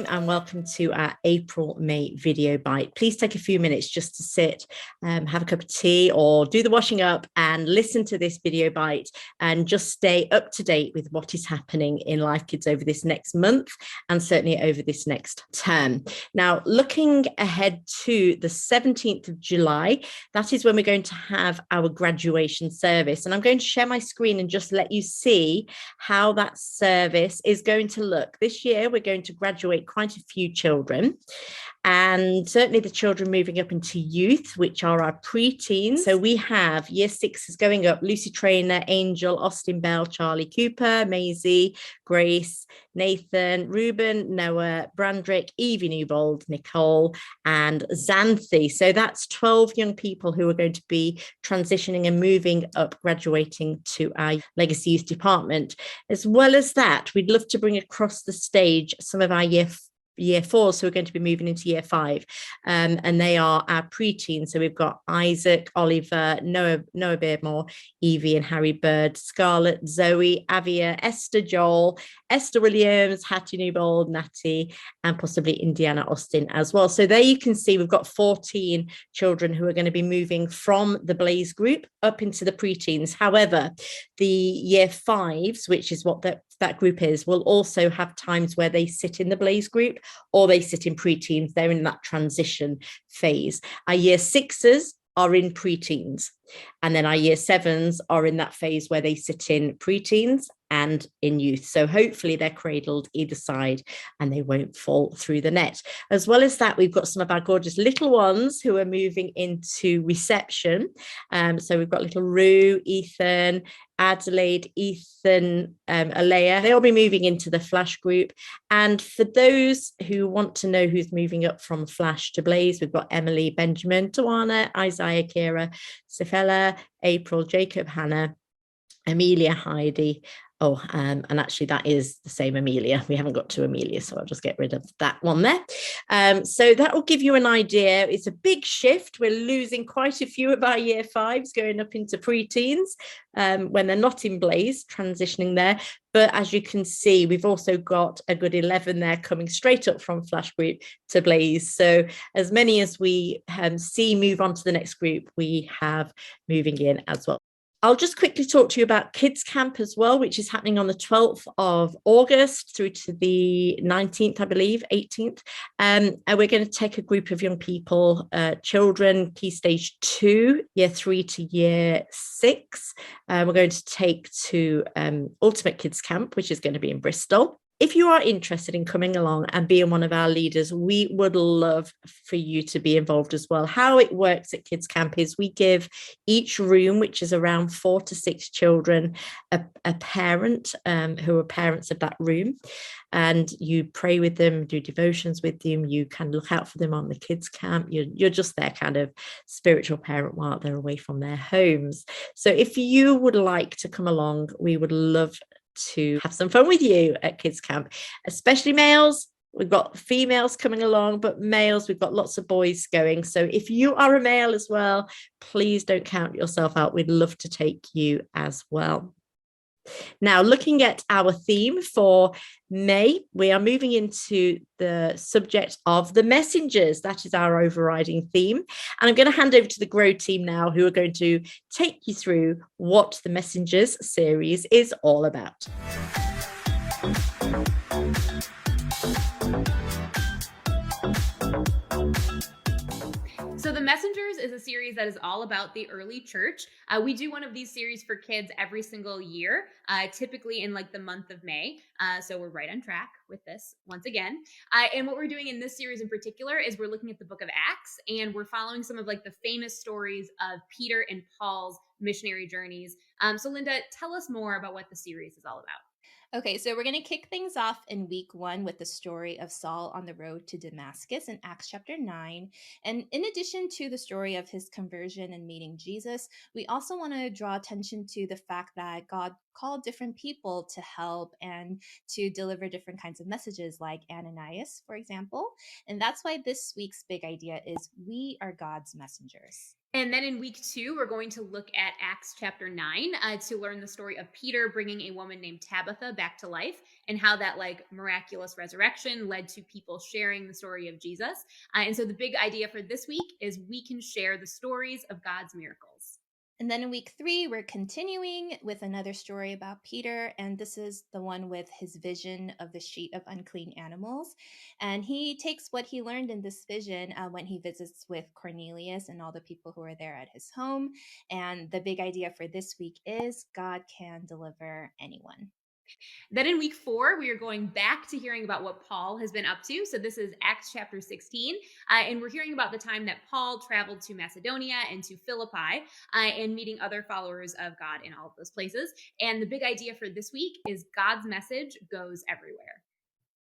and welcome to our April-May video bite. Please take a few minutes just to sit, have a cup of tea or do the washing up and listen to this video bite and just stay up to date with what is happening in Life Kids over this next month and certainly over this next term. Now, looking ahead to the 17th of July, that is when we're going to have our graduation service. And I'm going to share my screen and just let you see how that service is going to look. This year, we're going to graduate quite a few children, and certainly the children moving up into youth, which are our preteens. So we have year 6 going up: Lucy Trainer, Angel, Austin Bell, Charlie Cooper, Maisie, Grace, Nathan, Ruben, Noah, Brandrick, Evie Newbold, Nicole, and Xanthi. So that's 12 young people who are going to be transitioning and moving up, graduating to our Legacy Youth Department. As well as that, we'd love to bring across the stage some of our year 4s who are going to be moving into year 5, and they are our preteens. So we've got Isaac, Oliver, Noah Beardmore, Evie and Harry Bird, Scarlett, Zoe, Avia, Esther Joel, Esther Williams, Hattie Newbold, Natty, and possibly Indiana Austin as well. So there you can see we've got 14 children who are going to be moving from the Blaze group up into the preteens. However, the year 5s, which is what that group is, will also have times where they sit in the Blaze group or they sit in preteens. They're in that transition phase. Our year 6s are in preteens, and then our year 7s are in that phase where they sit in preteens and in youth. So hopefully they're cradled either side and they won't fall through the net. As well as that, we've got some of our gorgeous little ones who are moving into reception. So we've got little Rue, Ethan, Adelaide, Ethan, Alea. They'll be moving into the Flash group. And for those who want to know who's moving up from Flash to Blaze, we've got Emily, Benjamin, Tawana, Isaiah, Kira, Sefella, April, Jacob, Hannah, Amelia, Heidi. And actually that is the same Amelia. We haven't got to Amelia, so I'll just get rid of that one there. So that will give you an idea. It's a big shift. We're losing quite a few of our year 5s going up into preteens when they're not in Blaze, transitioning there. But as you can see, we've also got a good 11 there coming straight up from Flash group to Blaze. So as many as we see move on to the next group, we have moving in as well. I'll just quickly talk to you about Kids Camp as well, which is happening on the 12th of August through to the 19th, I believe, 18th. And we're going to take a group of young people, children, Key Stage 2, year 3 to year 6. We're going to take to Ultimate Kids Camp, which is going to be in Bristol. If you are interested in coming along and being one of our leaders, we would love for you to be involved as well. How it works at Kids Camp is we give each room, which is around 4 to 6 children, a parent who are parents of that room. And you pray with them, do devotions with them. You can look out for them on the Kids Camp. You're just their kind of spiritual parent while they're away from their homes. So if you would like to come along, we would love to have some fun with you at Kids Camp, especially males. We've got females coming along, but males, we've got lots of boys going. So if you are a male as well, please don't count yourself out. We'd love to take you as well. Now, looking at our theme for May, we are moving into the subject of the messengers. That is our overriding theme. And I'm going to hand over to the Grow team now, who are going to take you through what the Messengers series is all about. So The Messengers is a series that is all about the early church. We do one of these series for kids every single year, typically in like the month of May. So we're right on track with this once again. And what we're doing in this series in particular is we're looking at the book of Acts, and we're following some of like the famous stories of Peter and Paul's missionary journeys. So Linda, tell us more about what the series is all about. Okay, so we're going to kick things off in week 1 with the story of Saul on the road to Damascus in Acts chapter 9. And in addition to the story of his conversion and meeting Jesus, we also want to draw attention to the fact that God called different people to help and to deliver different kinds of messages, like Ananias, for example. And that's why this week's big idea is we are God's messengers. And then in week 2, we're going to look at Acts chapter 9 to learn the story of Peter bringing a woman named Tabitha back to life and how that miraculous resurrection led to people sharing the story of Jesus. And so the big idea for this week is we can share the stories of God's miracles. And then in week 3, we're continuing with another story about Peter. And this is the one with his vision of the sheet of unclean animals. And he takes what he learned in this vision when he visits with Cornelius and all the people who are there at his home. And the big idea for this week is God can deliver anyone. Then in week 4, we are going back to hearing about what Paul has been up to. So this is Acts chapter 16. And we're hearing about the time that Paul traveled to Macedonia and to Philippi and meeting other followers of God in all of those places. And the big idea for this week is God's message goes everywhere.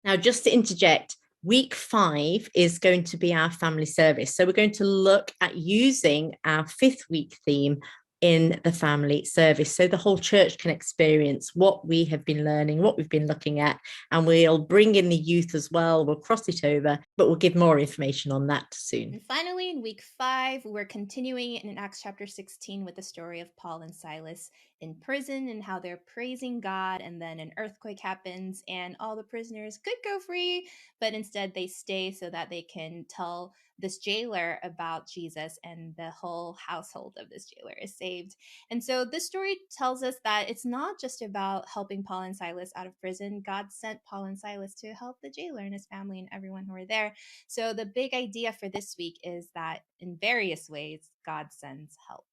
Now, just to interject, week 5 is going to be our family service. So we're going to look at using our 5th week theme in the family service so the whole church can experience what we have been learning, what we've been looking at, and we'll bring in the youth as well. We'll cross it over, but we'll give more information on that soon. And finally, in week 5, we're continuing in Acts chapter 16 with the story of Paul and Silas in prison and how they're praising God, and then an earthquake happens and all the prisoners could go free, but instead they stay so that they can tell this jailer about Jesus, and the whole household of this jailer is saved. And so this story tells us that it's not just about helping Paul and Silas out of prison. God sent Paul and Silas to help the jailer and his family and everyone who were there. So the big idea for this week is that in various ways, God sends help.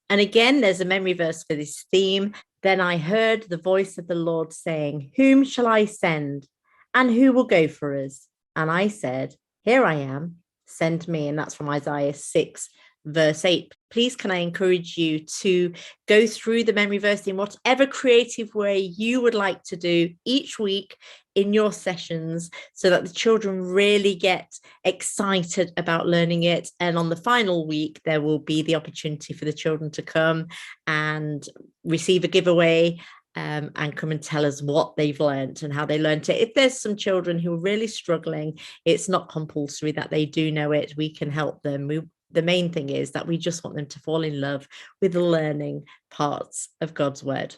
And again, there's a memory verse for this theme. Then I heard the voice of the Lord saying, "Whom shall I send? And who will go for us?" And I said, "Here I am, send me." And that's from Isaiah 6, verse 8. Please, can I encourage you to go through the memory verse in whatever creative way you would like to do each week in your sessions so that the children really get excited about learning it. And on the final week, there will be the opportunity for the children to come and receive a giveaway and come and tell us what they've learned and how they learned it. If there's some children who are really struggling, it's not compulsory that they do know it. We can help them. The main thing is that we just want them to fall in love with the learning parts of God's word.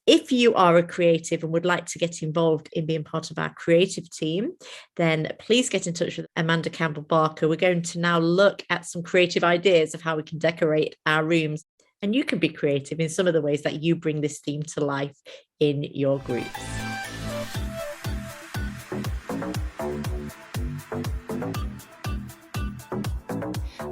If you are a creative and would like to get involved in being part of our creative team, then please get in touch with Amanda Campbell-Barker. We're going to now look at some creative ideas of how we can decorate our rooms. And you can be creative in some of the ways that you bring this theme to life in your groups.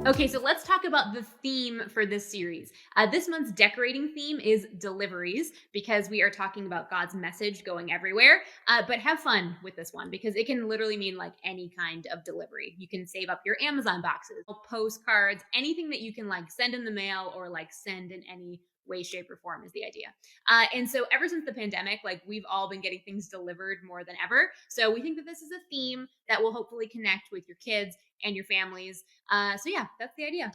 Okay, so let's talk about the theme for this series. This month's decorating theme is deliveries, because we are talking about God's message going everywhere. But have fun with this one, because it can literally mean any kind of delivery. You can save up your Amazon boxes, postcards, anything that you can send in the mail or send in any way, shape, or form is the idea. And so ever since the pandemic, we've all been getting things delivered more than ever. So we think that this is a theme that will hopefully connect with your kids and your families. So yeah, that's the idea.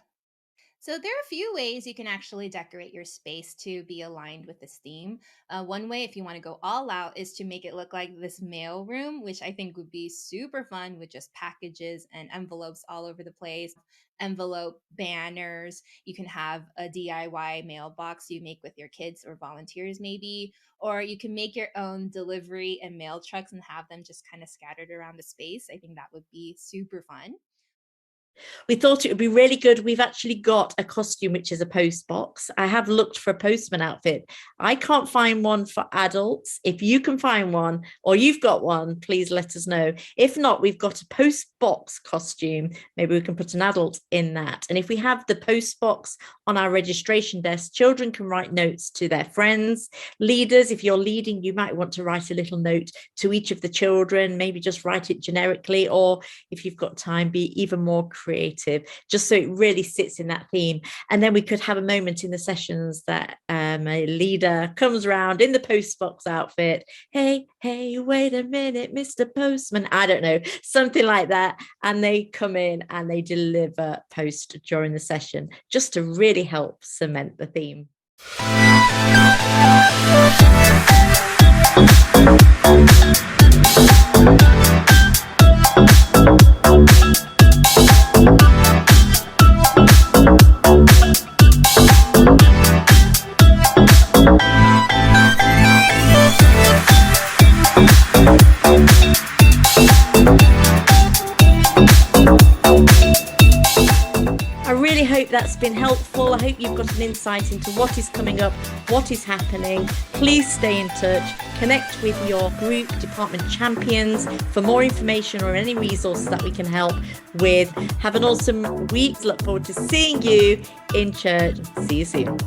So there are a few ways you can actually decorate your space to be aligned with this theme. One way, if you want to go all out, is to make it look like this mail room, which I think would be super fun with just packages and envelopes all over the place. Envelope banners. You can have a DIY mailbox you make with your kids or volunteers maybe, or you can make your own delivery and mail trucks and have them just kind of scattered around the space. I think that would be super fun. We thought it would be really good. We've actually got a costume, which is a post box. I have looked for a postman outfit. I can't find one for adults. If you can find one or you've got one, please let us know. If not, we've got a post box costume. Maybe we can put an adult in that. And if we have the post box on our registration desk, children can write notes to their friends. Leaders, if you're leading, you might want to write a little note to each of the children, maybe just write it generically, or if you've got time, be even more creative, just so it really sits in that theme. And then we could have a moment in the sessions that a leader comes around in the post box outfit. Hey, wait a minute, Mr. Postman. I don't know, something like that. And they come in and they deliver post during the session, just to really help cement the theme. that's been helpful. I hope you've got an insight into what is coming up, what is happening. Please stay in touch. Connect with your group department champions for more information or any resources that we can help with. Have an awesome week. Look forward to seeing you in church. See you soon.